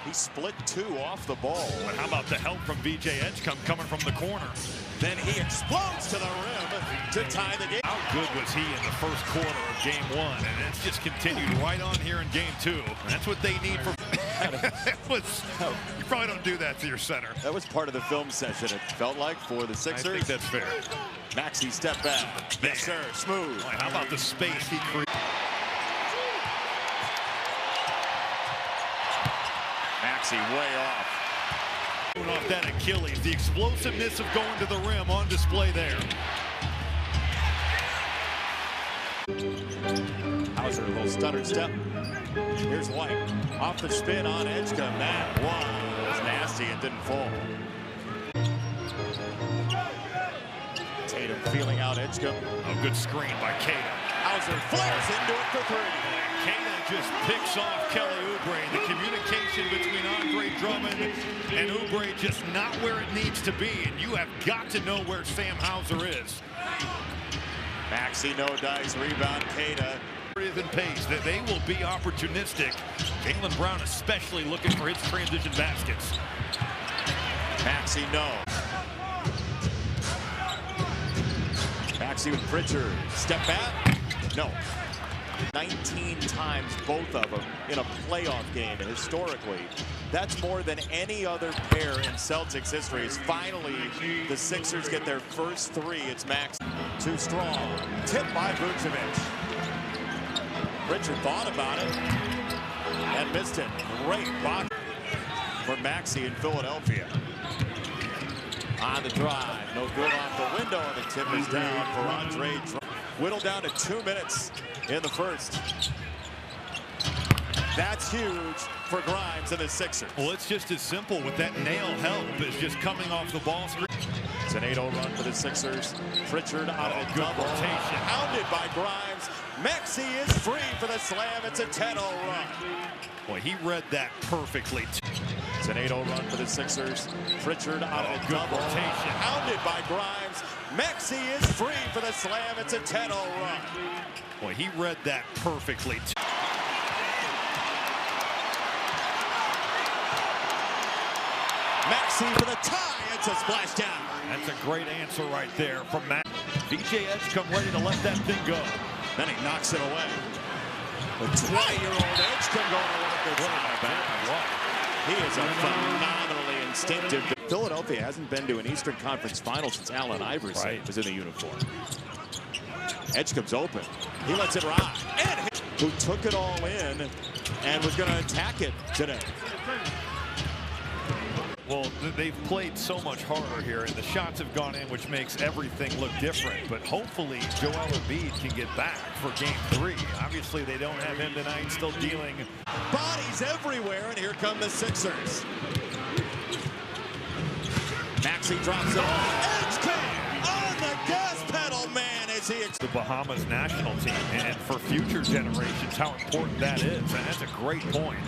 He split 2 off the ball. But how about the help from VJ Edgecombe coming from the corner? Then he explodes to the rim to tie the game. How good was he in the first quarter of game 1? And it's just continued right on here in game 2. And that's what they need for. You probably don't do that to your center. That was part of the film session, it felt like, for the Sixers. I think that's fair. Maxey step back. Yes, sir. Smooth. Boy, how about the space he created? Maxey way off. Off that Achilles, the explosiveness of going to the rim on display there. Hauser, a little stuttered step. Here's White. Off the spin on Edgecombe. That was nasty and didn't fall. Tatum feeling out Edgecombe. A good screen by Keita. Hauser flares into it for 3. Keita just picks off Kelly Oubre. The communication between Andre Drummond and Oubre just not where it needs to be. And you have got to know where Sam Hauser is. Maxey no dice, rebound Keita. And pace, that they will be opportunistic. Jaylen Brown especially looking for his transition baskets. Maxey no. Maxey with Pritchard. Step back. No. 19 times both of them in a playoff game. And historically, that's more than any other pair in Celtics history. As finally the Sixers get their first 3. It's Max. Too strong. Tipped by Vucevic. Pritchard thought about it and missed it. Great block for Maxey in Philadelphia. On the drive, no good off the window, and the tip is down for Andre Drummond. Whittled down to 2 minutes in the first. That's huge for Grimes and the Sixers. Well, it's just as simple with that nail help as just coming off the ball screen. It's an 8-0 run for the Sixers. Pritchard on a double. Rotation. Hounded by Grimes. Maxey is free for the slam. It's a 10-0 run. Boy, he read that perfectly. It's an 8-0 run for the Sixers. Pritchard on a double. Rotation. Hounded by Grimes. Maxey is free for the slam. It's a 10-0 run. Boy, he read that perfectly. Maxey for the tie. It's a splashdown. That's a great answer right there from Matt. VJ Edgecombe ready to let that thing go. Then he knocks it away. The 20-year-old Edgecombe going to work the back. He is a phenomenally instinctive. Philadelphia hasn't been to an Eastern Conference Final since Allen Iverson was in the uniform. Edgecombe's open. He lets it ride. And who took it all in and was going to attack it today. Well, they've played so much harder here, and the shots have gone in, which makes everything look different. But hopefully, Joel Embiid can get back for game 3. Obviously, they don't have him tonight, still dealing. Bodies everywhere, and here come the Sixers. Maxey drops it off. Edgecombe on the gas pedal, man. The Bahamas national team, and for future generations, how important that is. And that's a great point.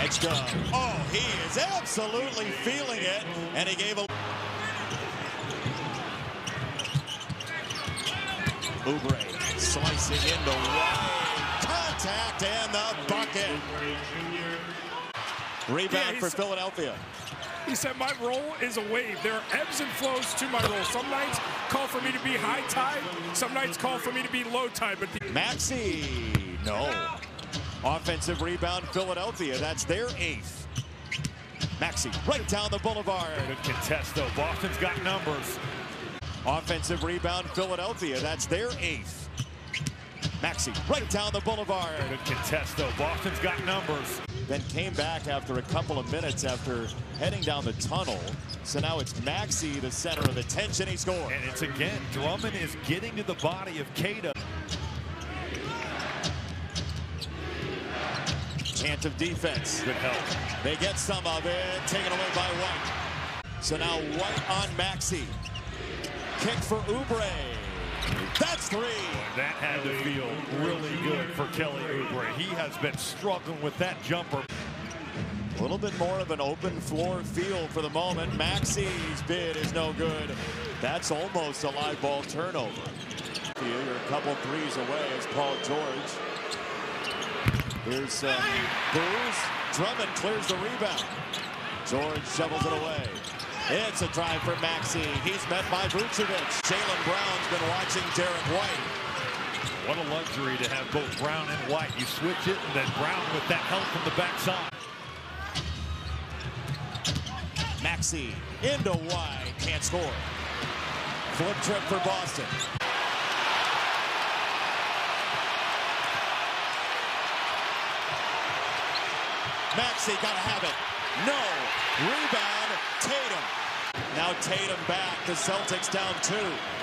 Edgecombe. Oh, he is absolutely feeling it, and he gave a. Oubre slicing into White. Contact and the bucket. Rebound for Philadelphia. He said, my role is a wave. There are ebbs and flows to my role. Some nights call for me to be high tide. Some nights call for me to be low tide. But Maxey, no. Offensive rebound, Philadelphia. That's their 8th. Maxey right down the boulevard. Good contest, though. Boston's got numbers. Offensive rebound, Philadelphia. That's their 8th. Maxey right down the boulevard. Good contest, though. Boston's got numbers. Then came back after a couple of minutes after heading down the tunnel. So now it's Maxey, the center of attention. He scored. And it's again, Drummond is getting to the body of Keita. Chant of defense. Good help. They get some of it, taken away by White. So now White on Maxey. Kick for Oubre. That's 3. That had to feel really good for Kelly Oubre. He has been struggling with that jumper. A little bit more of an open floor feel for the moment. Maxey's bid is no good. That's almost a live ball turnover. You're a couple threes away as Paul George. Here's Booz. Drummond clears the rebound. George shovels it away. It's a drive for Maxey. He's met by Vucevic. Jaylen Brown's been watching Derek White. What a luxury to have both Brown and White. You switch it, and then Brown with that help from the backside. Maxey into White. Can't score. Flip trip for Boston. Maxey gotta have it. No. Rebound. Tatum. Now Tatum back. The Celtics down 2.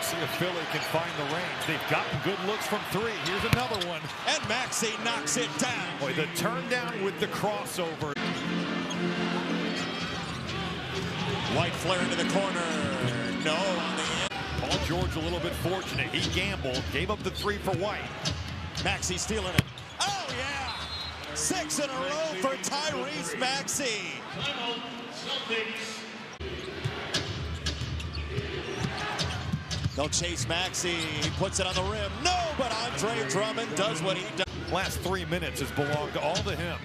See if Philly can find the range. They've gotten good looks from 3. Here's another one. And Maxey knocks it down. Boy, the turn down with the crossover. White flare into the corner. No on the end. Paul George a little bit fortunate. He gambled, gave up the 3 for White. Maxey stealing it. Oh, yeah. 6 in a row for Tyrese Maxey. They'll chase Maxey. He puts it on the rim. No, but Andre Drummond does what he does. Last 3 minutes has belonged all to him.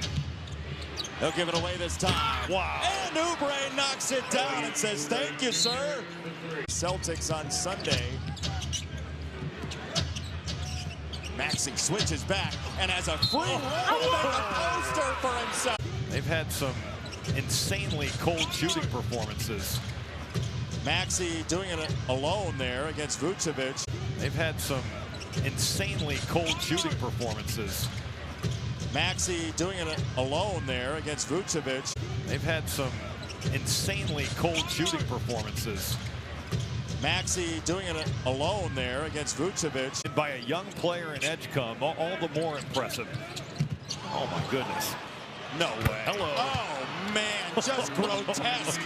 They'll give it away this time. Wow. And Oubre knocks it down and says, thank you, sir. Celtics on Sunday. Maxey switches back and has a free roll a poster for himself. They've had some insanely cold shooting performances. Maxey doing it alone there against Vucevic. They've had some insanely cold shooting performances. Maxey doing it alone there against Vucevic. They've had some insanely cold shooting performances. Maxey doing it alone there against Vucevic. By a young player in Edgecombe, all the more impressive. Oh my goodness. No way. Hello. Oh man, just grotesque.